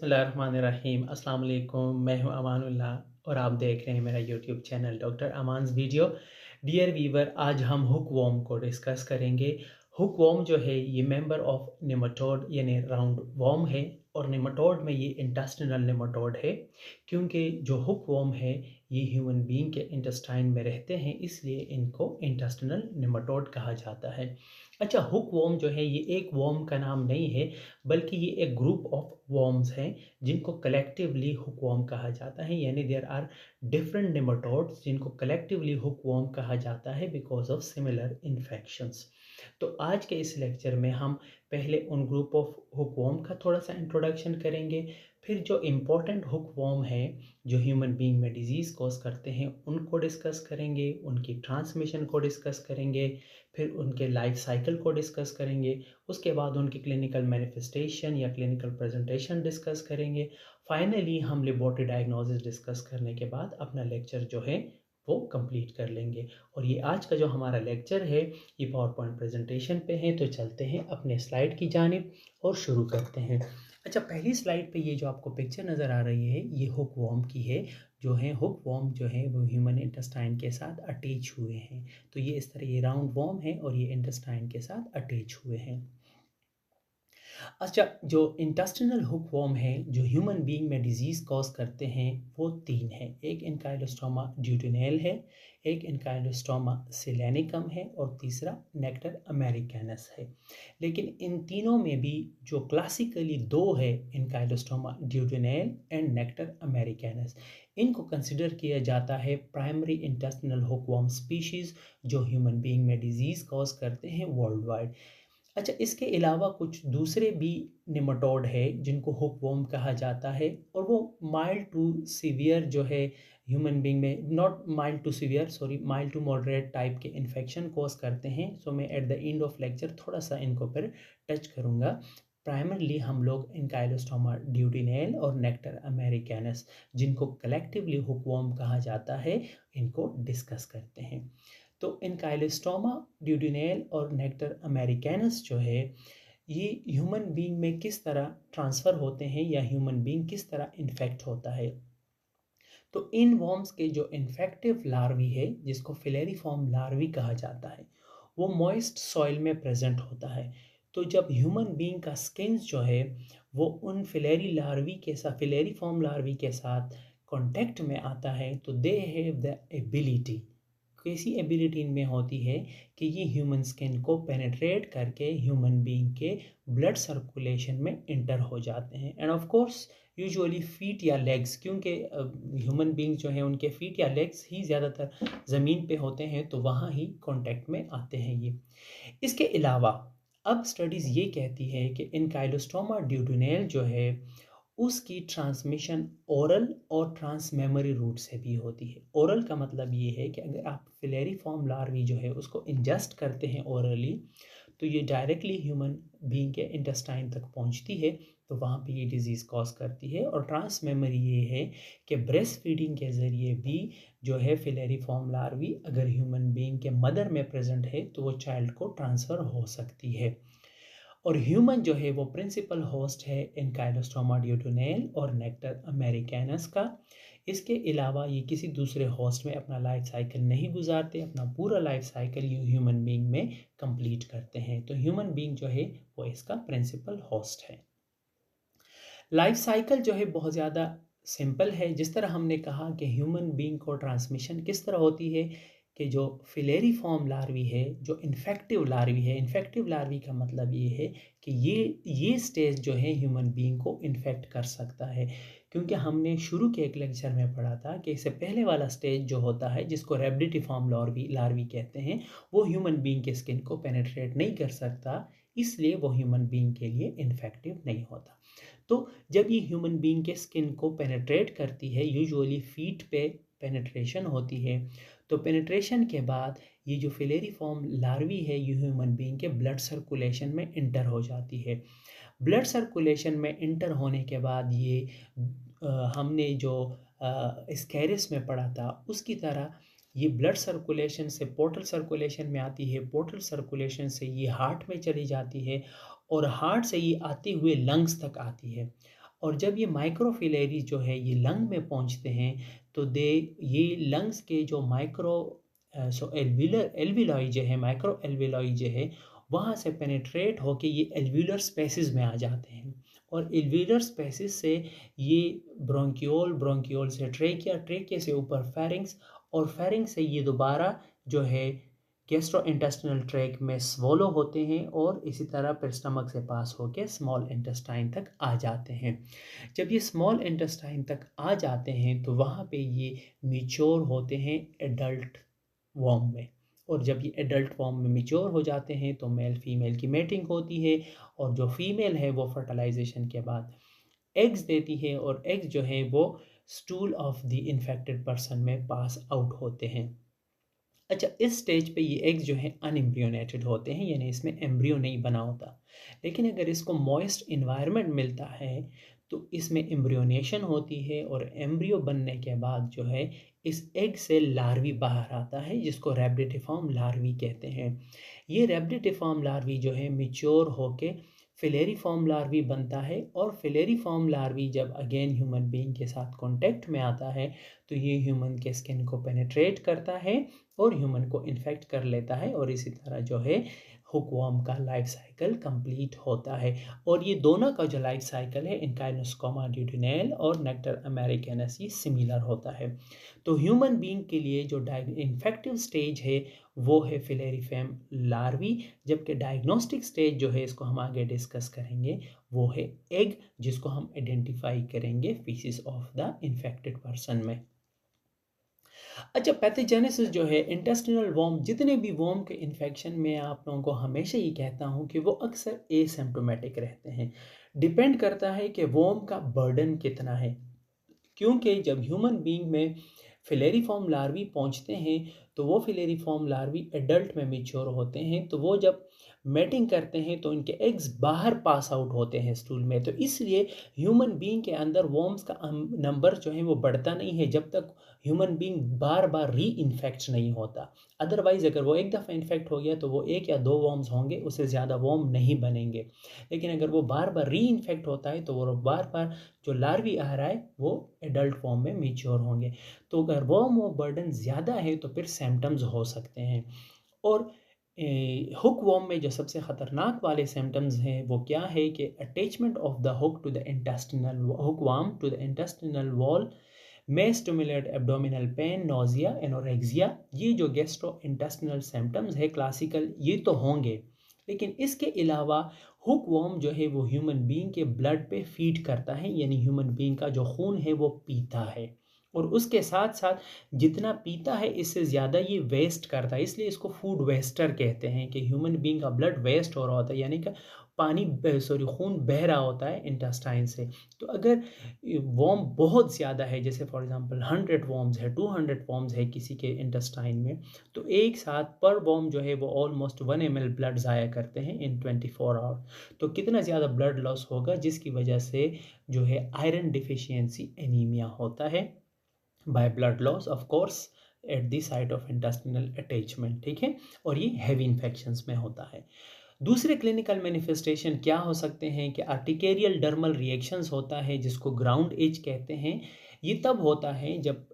बिस्मिल्लाहिर्रहमानिर्रहीम। अस्सलाम वालेकुम। मैं हूं अमानुल्लाह और आप देख रहे हैं मेरा YouTube channel doctor Aman's video. Dear viewer, आज हम हुकवॉर्म को डिस्कस करेंगे। हुकवॉर्म जो है ये मेंबर ऑफ नेमाटोड यानी राउंड वॉर्म है और नेमाटोड में ये इंटेस्टिनल नेमाटोड है, क्योंकि जो हुकवॉर्म है ये ह्यूमन बीइंग के इंटेस्टाइन में रहते हैं, इसलिए इनको इंटेस्टिनल नेमाटोड कहा जाता है। अच्छा, हुकवॉर्म जो है ये एक वॉर्म का नाम नहीं है, बल्कि ये एक ग्रुप ऑफ वॉर्म्स हैं जिनको कलेक्टिवली हुकवॉर्म कहा जाता है। यानी देयर आर डिफरेंट नेमाटोड्स जिनको कलेक्टिवली हुकवॉर्म कहा जाता है बिकॉज ऑफ सिमिलर इन्फेक्शंस। तो आज के इस लेक्चर में हम पहले उन ग्रुप ऑफ हुकवॉर्म का थोड़ा सा इंट्रोडक्शन करेंगे, फिर जो इम्पोर्टेंट हुकवॉर्म है जो ह्यूमन बीइंग में डिजीज़ कॉज करते हैं उनको डिस्कस करेंगे, उनकी ट्रांसमिशन को डिस्कस करेंगे, फिर उनके लाइफ साइकिल को डिस्कस करेंगे, उसके बाद उनकी क्लिनिकल मैनिफेस्टेशन या क्लिनिकल प्रेजेंटेशन डिस्कस करेंगे। फाइनली हम लेबोरेटरी डायग्नोसिस डिस्कस करने के बाद अपना लेक्चर जो है वो कंप्लीट कर लेंगे। और ये आज का जो हमारा लेक्चर है ये पावर पॉइंट प्रेजेंटेशन पे है, तो चलते हैं अपने स्लाइड की जानिब और शुरू करते हैं। अच्छा, पहली स्लाइड पे ये जो आपको पिक्चर नज़र आ रही है ये हुक वॉर्म की है। जो है हुक वॉर्म जो है वो ह्यूमन इंटेस्टाइन के साथ अटैच हुए हैं। तो ये इस तरह ये राउंड वॉर्म है और ये इंटेस्टाइन के साथ अटैच हुए हैं। अच्छा, जो इंटेस्टिनल हुकवॉर्म है जो ह्यूमन बीइंग में डिजीज़ कॉज करते हैं वो तीन हैं। एक एन्काइलोस्टोमा ड्यूटेनेल है, एक एन्काइलोस्टोमा सिलेनिकम है और तीसरा नेक्टर अमेरिकैनस है। लेकिन इन तीनों में भी जो क्लासिकली दो है, एन्काइलोस्टोमा ड्यूटेनेल एंड नेक्टर अमेरिकैनस, इनको कंसिडर किया जाता है प्राइमरी इंटेस्टिनल हुकवॉर्म स्पीशीज़ जो ह्यूमन बीइंग में डिजीज़ कॉज करते हैं वर्ल्ड वाइड। अच्छा, इसके अलावा कुछ दूसरे भी नेमाटोड है जिनको हुकवॉर्म कहा जाता है और वो माइल्ड टू सीवियर जो है ह्यूमन बीइंग में, not mild to severe, sorry, mild to moderate type के इन्फेक्शन कॉज करते हैं। सो मैं at the end of lecture थोड़ा सा इनको पर टच करूँगा। प्राइमरली हम लोग एन्काइलोस्टोमा ड्यूटेनेल और नेक्टर अमेरिकैनस जिनको कलेक्टिवली हुकवॉर्म कहा जाता है इनको डिस्कस करते हैं। तो एन्काइलोस्टोमा ड्यूटेनेल और नेक्टर अमेरिकैनस जो है ये ह्यूमन बीइंग में किस तरह ट्रांसफ़र होते हैं या ह्यूमन बीइंग किस तरह इन्फेक्ट होता है। तो इन वॉर्म्स के जो इन्फेक्टिव लार्वी है जिसको फिलेरिफॉर्म लार्वी कहा जाता है वो मॉइस्ट सॉइल में प्रेजेंट होता है। तो जब ह्यूमन बीइंग का स्किन जो है वो उन फिलेरिफॉर्म लार्वी के साथ कांटेक्ट में आता है तो दे हैव द एबिलिटी, कैसी एबिलिटी इनमें होती है कि ये ह्यूमन स्किन को पेनेट्रेट करके ह्यूमन बीइंग के ब्लड सर्कुलेशन में इंटर हो जाते हैं। End of course usually feet या लेग्स, क्योंकि ह्यूमन बीइंग जो हैं उनके फीट या लेग्स ही ज़्यादातर ज़मीन पे होते हैं तो वहाँ ही कांटेक्ट में आते हैं ये। इसके अलावा अब स्टडीज़ ये कहती है कि एन्काइलोस्टोमा ड्यूटेनेल जो है उसकी ट्रांसमिशन ओरल और ट्रांसमेमोरी रूट से भी होती है। ओरल का मतलब ये है कि अगर आप फिलेरिफॉर्म लार्वी जो है उसको इंजेस्ट करते हैं ओरली तो ये डायरेक्टली ह्यूमन बीइंग के इंटेस्टाइन तक पहुंचती है, तो वहाँ पे ये डिजीज़ कॉज करती है। और ट्रांसमेमोरी ये है कि ब्रेस्ट फीडिंग के ज़रिए भी जो है फिलेरिफॉर्म लार्वी अगर ह्यूमन बीइंग के मदर में प्रेजेंट है तो वो चाइल्ड को ट्रांसफ़र हो सकती है। और ह्यूमन जो है वो प्रिंसिपल होस्ट है एन्काइलोस्टोमा ड्यूटेनेल और नेक्टर अमेरिकैनस का। इसके अलावा ये किसी दूसरे होस्ट में अपना लाइफ साइकिल नहीं गुजारते, अपना पूरा लाइफ साइकिल ये ह्यूमन बीइंग में कंप्लीट करते हैं। तो ह्यूमन बीइंग जो है वो इसका प्रिंसिपल होस्ट है। लाइफ साइकिल जो है बहुत ज़्यादा सिंपल है। जिस तरह हमने कहा कि ह्यूमन बीइंग को ट्रांसमिशन किस तरह होती है कि जो फिलेरिफॉर्म लार्वी है, जो इन्फेक्टिव लार्वी है, इन्फेक्टिव लार्वी का मतलब ये है कि ये स्टेज जो है ह्यूमन बीइंग को इन्फेक्ट कर सकता है। क्योंकि हमने शुरू के एक लेक्चर में पढ़ा था कि इससे पहले वाला स्टेज जो होता है जिसको रेब्डिटिफॉर्म लार्वी लार्वी कहते हैं वो ह्यूमन बीइंग के स्किन को पेनेट्रेट नहीं कर सकता, इसलिए वो ह्यूमन बीइंग के लिए इन्फेक्टिव नहीं होता। तो जब ये ह्यूमन बीइंग के स्किन को पेनेट्रेट करती है, यूजुअली फीट पे पेनेट्रेशन होती है, तो पेनेट्रेशन के बाद ये जो फिलेरिफॉर्म लार्वी है ये ह्यूमन बीइंग के ब्लड सर्कुलेशन में इंटर हो जाती है। ब्लड सर्कुलेशन में इंटर होने के बाद ये हमने जो स्कैरिस में पढ़ा था उसकी तरह ये ब्लड सर्कुलेशन से पोर्टल सर्कुलेशन में आती है, पोर्टल सर्कुलेशन से ये हार्ट में चली जाती है और हार्ट से ये आते हुए लंग्स तक आती है। और जब ये माइक्रोफिलेरी जो है ये लंग में पहुंचते हैं तो ये लंग्स के जो एल्विलॉई जो है, माइक्रो एल्विलॉई जो है, वहाँ से पेनिट्रेट होके ये एल्व्यूलर स्पेसिस में आ जाते हैं और एल्व्यूलर स्पेसिस से ये ब्रोंकियोल से ट्रेकिया से ऊपर फेरिंग्स और फेरिंग्स से ये दोबारा जो है गैस्ट्रोइंटेस्टिनल ट्रैक में स्वॉलो होते हैं और इसी तरह फिर स्टमक से पास होकर स्मॉल इंटेस्टाइन तक आ जाते हैं। जब ये स्मॉल इंटेस्टाइन तक आ जाते हैं तो वहाँ पे ये मैच्योर होते हैं एडल्ट वॉर्म में, और जब ये एडल्ट फॉर्म में मैच्योर हो जाते हैं तो मेल फीमेल की मेटिंग होती है और जो फीमेल है वो फर्टिलाइजेशन के बाद एग्स देती है और एग्स जो है वो stool of the infected person में पास आउट होते हैं। अच्छा, इस स्टेज पे ये एग्स जो है अनएम्ब्रियोनेटेड होते हैं, यानी इसमें एम्ब्रियो नहीं बना होता। लेकिन अगर इसको मॉइस्ट इन्वायरमेंट मिलता है तो इसमें एम्ब्रियोनेशन होती है और एम्ब्रियो बनने के बाद जो है इस एग से लार्वी बाहर आता है जिसको रैबिडिटिफॉर्म लार्वी कहते हैं। ये रैबिडिटिफॉर्म लार्वी जो है मैच्योर होके फिलेरिफॉर्म लार्वी बनता है और फिलेरिफॉर्म लार्वी जब अगेन ह्यूमन बीइंग के साथ कांटेक्ट में आता है तो ये ह्यूमन के स्किन को पेनिट्रेट करता है और ह्यूमन को इन्फेक्ट कर लेता है और इसी तरह जो है हुकवर्म का लाइफ साइकिल कंप्लीट होता है। और ये दोनों का जो लाइफ साइकिल है एंकाइलोस्टोमा ड्यूटेनेल और नेक्टर अमेरिकैनस ये सिमिलर होता है। तो ह्यूमन बीइंग के लिए जो इन्फेक्टिव स्टेज है वो है फिलेरिफॉर्म लार्वी, जबकि डायग्नोस्टिक स्टेज जो है इसको हम आगे डिस्कस करेंगे वो है एग, जिसको हम आइडेंटिफाई करेंगे faeces of the infected person में। अच्छा, पैथोजेनेसिस जो है इंटेस्टिनल वॉर्म, जितने भी वॉर्म के इन्फेक्शन में आप लोगों को हमेशा ये कहता हूँ कि वो अक्सर एसिम्प्टोमेटिक रहते हैं। डिपेंड करता है कि वॉर्म का बर्डन कितना है, क्योंकि जब ह्यूमन बीइंग में फिलेरिफॉर्म लार्वी पहुंचते हैं तो वो फिलेरिफॉर्म लार्वी एडल्ट में मैच्योर होते हैं, तो वो जब मेटिंग करते हैं तो इनके एग्स बाहर पास आउट होते हैं स्टूल में। तो इसलिए ह्यूमन बीइंग के अंदर वॉर्म्स का नंबर जो है वो बढ़ता नहीं है जब तक ह्यूमन बीइंग बार बार री इन्फेक्ट नहीं होता। अदरवाइज अगर वो एक दफ़ा इन्फेक्ट हो गया तो वो एक या दो वॉर्म्स होंगे, उससे ज़्यादा वॉर्म नहीं बनेंगे। लेकिन अगर वो बार बार री इन्फेक्ट होता है तो वो बार बार जो लार्वी आ रहा है वो एडल्ट फॉर्म में मैच्योर होंगे। तो अगर वॉर्म वो बर्डन ज़्यादा है तो फिर सिम्टम्स हो सकते हैं। और हुक वॉर्म में जो सबसे ख़तरनाक वाले सिम्टम्स हैं वो क्या है कि attachment of the hook to the intestinal hook worm to the intestinal wall में stimulate abdominal pain, nausea, anorexia. ये जो गैस्ट्रो इंटेस्टिनल सिम्टम्स है क्लासिकल ये तो होंगे, लेकिन इसके अलावा हुक वर्म जो है वो ह्यूमन बीइंग के ब्लड पे फीड करता है, यानी ह्यूमन बीइंग का जो खून है वो पीता है और उसके साथ साथ जितना पीता है इससे ज़्यादा ये वेस्ट करता है, इसलिए इसको फूड वेस्टर कहते हैं कि ह्यूमन बीइंग का ब्लड वेस्ट हो रहा होता है, यानी कि खून बह रहा होता है इंटेस्टाइन से। तो अगर वॉर्म बहुत ज़्यादा है, जैसे फॉर एग्जांपल 100 वॉर्म्स है, 200 वॉर्म्स है किसी के इंटेस्टाइन में, तो एक साथ पर वॉर्म जो है वो ऑलमोस्ट 1 ml ब्लड ज़ाया करते हैं इन 24 आवर। तो कितना ज़्यादा ब्लड लॉस होगा जिसकी वजह से जो है आयरन डिफिशियंसी एनीमिया होता है by blood loss of course at the site of intestinal attachment, ठीक है। और ये हैवी इन्फेक्शंस में होता है। दूसरे क्लिनिकल मैनिफेस्टेशन क्या हो सकते हैं कि आर्टिकेरियल डर्मल रिएक्शंस होता है जिसको ग्राउंड एज कहते हैं। ये तब होता है जब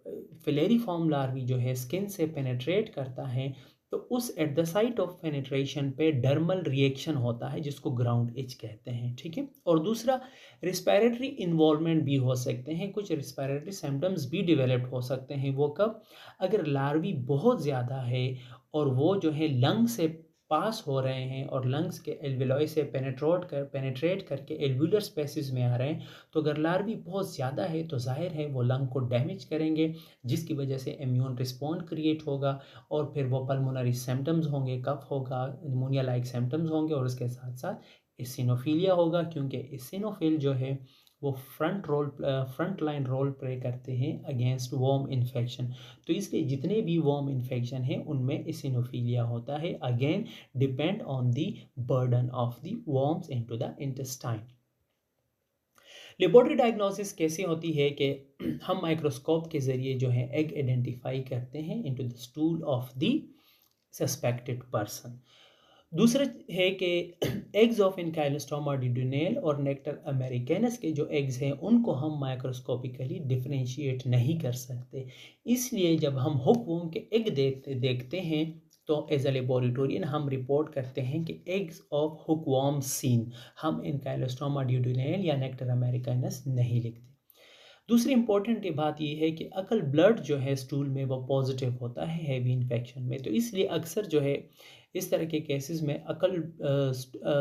फिलेरिफॉर्म लार्वी जो है स्किन से पेनेट्रेट करता है तो उस at the site of penetration पे डर्मल रिएक्शन होता है जिसको ग्राउंड इच कहते हैं, ठीक है। और दूसरा रिस्पायरेटरी इन्वॉल्वमेंट भी हो सकते हैं, कुछ रिस्पायरेटरी सिम्टम्स भी डेवलप हो सकते हैं। वो कब? अगर लार्वी बहुत ज़्यादा है और वो जो है लंग से पास हो रहे हैं और लंग्स के एल्विलॉय से पेनेट्रेट करके एल्वुलर स्पेसिस में आ रहे हैं, तो अगर लार्वी बहुत ज़्यादा है तो जाहिर है वो लंग को डैमेज करेंगे जिसकी वजह से इम्यून रिस्पॉन्ड क्रिएट होगा और फिर वो पल्मोनरी सिम्टम्स होंगे, कफ होगा, निमोनिया लाइक सिम्टम्स होंगे और उसके साथ साथ इसिनोफीलिया होगा, क्योंकि इसिनोफिल जो है वो फ्रंट लाइन रोल प्ले करते हैं अगेंस्ट वॉर्म इन्फेक्शन। तो इसलिए जितने भी वॉर्म इन्फेक्शन हैं उनमें इसिनोफीलिया होता है, again depend on the burden of the worms into the intestine. Laboratory diagnosis कैसी होती है कि हम माइक्रोस्कोप के ज़रिए जो है एग आइडेंटिफाई करते हैं into the stool of the suspected person. दूसरा है कि एग्स ऑफ एनकाइलोस्टोमा ड्यूडेनेल और नेक्टर अमेरिकैनस के जो एग्स हैं उनको हम माइक्रोस्कोपिकली डिफरेंशिएट नहीं कर सकते। इसलिए जब हम हुकवॉर्म के एग देखते हैं तो एज अ लेबोरेटोरियन हम रिपोर्ट करते हैं कि एग्स ऑफ हुकवॉर्म सीन, हम एनकाइलोस्टोमा ड्यूडेनेल या नेक्टर अमेरिकैनस नहीं लिखते। दूसरी इंपॉर्टेंट बात ये है कि अकल ब्लड जो है स्टूल में वो पॉजिटिव होता है हैवी इन्फेक्शन में, तो इसलिए अक्सर जो है इस तरह के केसेस में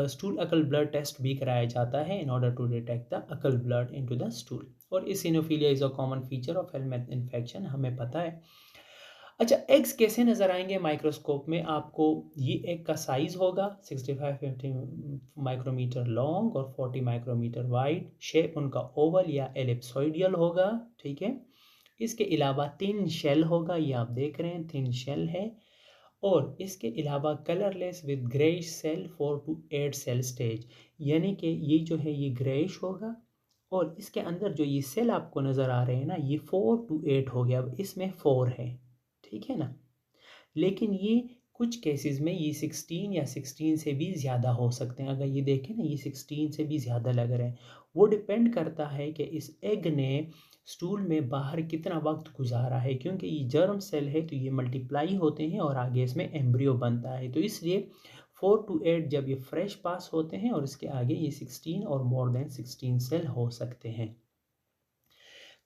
स्टूल अकल ब्लड टेस्ट भी कराया जाता है in order to detect the occult blood into the stool. और eosinophilia is a common feature of helminth infection, हमें पता है। अच्छा, एग्स कैसे नज़र आएंगे माइक्रोस्कोप में? आपको ये एग का साइज़ होगा 65-50 माइक्रोमीटर लॉन्ग और 40 माइक्रोमीटर वाइड। शेप उनका ओवल या एलिप्सोइडियल होगा, ठीक है। इसके अलावा थिन शेल होगा, ये आप देख रहे हैं थिन शेल है। और इसके अलावा colourless with greyish cell 4 to 8 cell stage, यानी कि ये जो है ये ग्रेइश होगा और इसके अंदर जो ये सेल आपको नज़र आ रहे हैं ना, ये 4 to 8 हो गया, अब इसमें 4 है, ठीक है ना। लेकिन ये कुछ केसेस में ये 16 या 16 से भी ज़्यादा हो सकते हैं। अगर ये देखें ना, ये 16 से भी ज़्यादा लग रहे हैं। वो डिपेंड करता है कि इस एग ने स्टूल में बाहर कितना वक्त गुजारा है, क्योंकि ये जर्म सेल है तो ये मल्टीप्लाई होते हैं और आगे इसमें एम्ब्रियो बनता है। तो इसलिए 4 to 8 जब ये फ्रेश पास होते हैं और इसके आगे ये 16 और मोर देन 16 सेल हो सकते हैं।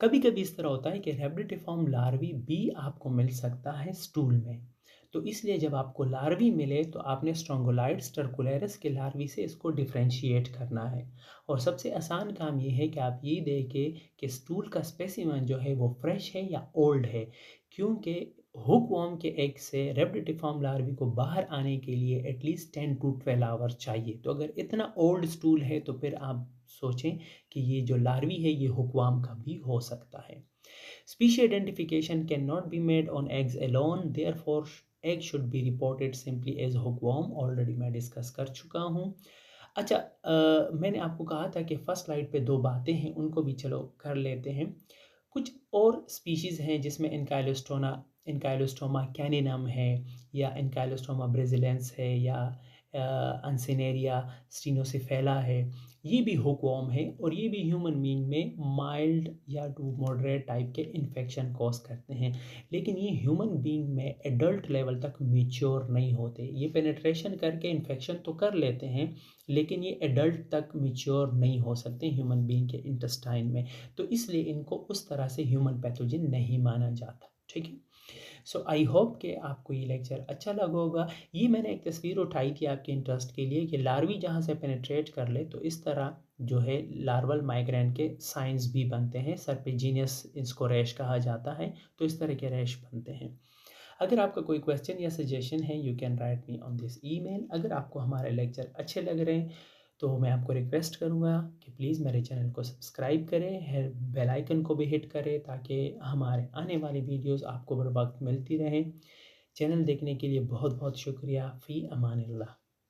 कभी कभी इस तरह होता है कि रेब्डिटिफॉर्म लार्वी भी आपको मिल सकता है स्टूल में। तो इसलिए जब आपको लार्वी मिले तो आपने स्ट्रोंगोलाइड्स टर्कुलेरस के लार्वी से इसको डिफ्रेंशिएट करना है। और सबसे आसान काम ये है कि आप ये देखें कि स्टूल का स्पेसिमन जो है वो फ्रेश है या ओल्ड है, क्योंकि हुकवॉर्म के एग से रेब्डिटिफॉर्म लार्वी को बाहर आने के लिए एटलीस्ट 10 to 12 आवर चाहिए। तो अगर इतना ओल्ड स्टूल है तो फिर आप सोचें कि ये जो लार्वी है ये हुकवाम का भी हो सकता है। Species identification can not be made on eggs alone, therefore egg should be reported simply as hookworm, already मैं डिस्कस कर चुका हूँ। अच्छा, मैंने आपको कहा था कि फर्स्ट स्लाइड पे 2 बातें हैं, उनको भी चलो कर लेते हैं। कुछ और स्पीशीज़ हैं जिसमें इनकाइलोस्टोमा कैनिनम है या इनकाइलोस्टोमा ब्राज़िलेंस है या अनसिनेरिया स्टीनोसिफेला है। ये भी हुकवॉर्म है और ये भी ह्यूमन बीइंग में माइल्ड या टू मॉडरेट टाइप के इन्फेक्शन कॉज करते हैं, लेकिन ये ह्यूमन बीइंग में एडल्ट लेवल तक मैच्योर नहीं होते। ये पेनिट्रेशन करके इन्फेक्शन तो कर लेते हैं लेकिन ये एडल्ट तक मैच्योर नहीं हो सकते ह्यूमन बीइंग के इंटेस्टाइन में, तो इसलिए इनको उस तरह से ह्यूमन पैथोजन नहीं माना जाता, ठीक है। सो आई होप कि आपको ये लेक्चर अच्छा लगा होगा। ये मैंने एक तस्वीर उठाई थी आपके इंटरेस्ट के लिए कि लार्वी जहाँ से पेनिट्रेट कर ले तो इस तरह जो है लार्वल माइग्रेन के साइंस भी बनते हैं, सर्पिजीनियस इसको रैश कहा जाता है, तो इस तरह के रैश बनते हैं। अगर आपका कोई क्वेश्चन या सजेशन है you can write me on this email. अगर आपको हमारे लेक्चर अच्छे लग रहे हैं तो मैं आपको रिक्वेस्ट करूँगा कि प्लीज़ मेरे चैनल को सब्सक्राइब करें, बेल आइकन को भी हिट करें ताकि हमारे आने वाली वीडियोस आपको बर वक्त मिलती रहें। चैनल देखने के लिए बहुत बहुत शुक्रिया। फ़ी अमानिल्लाह।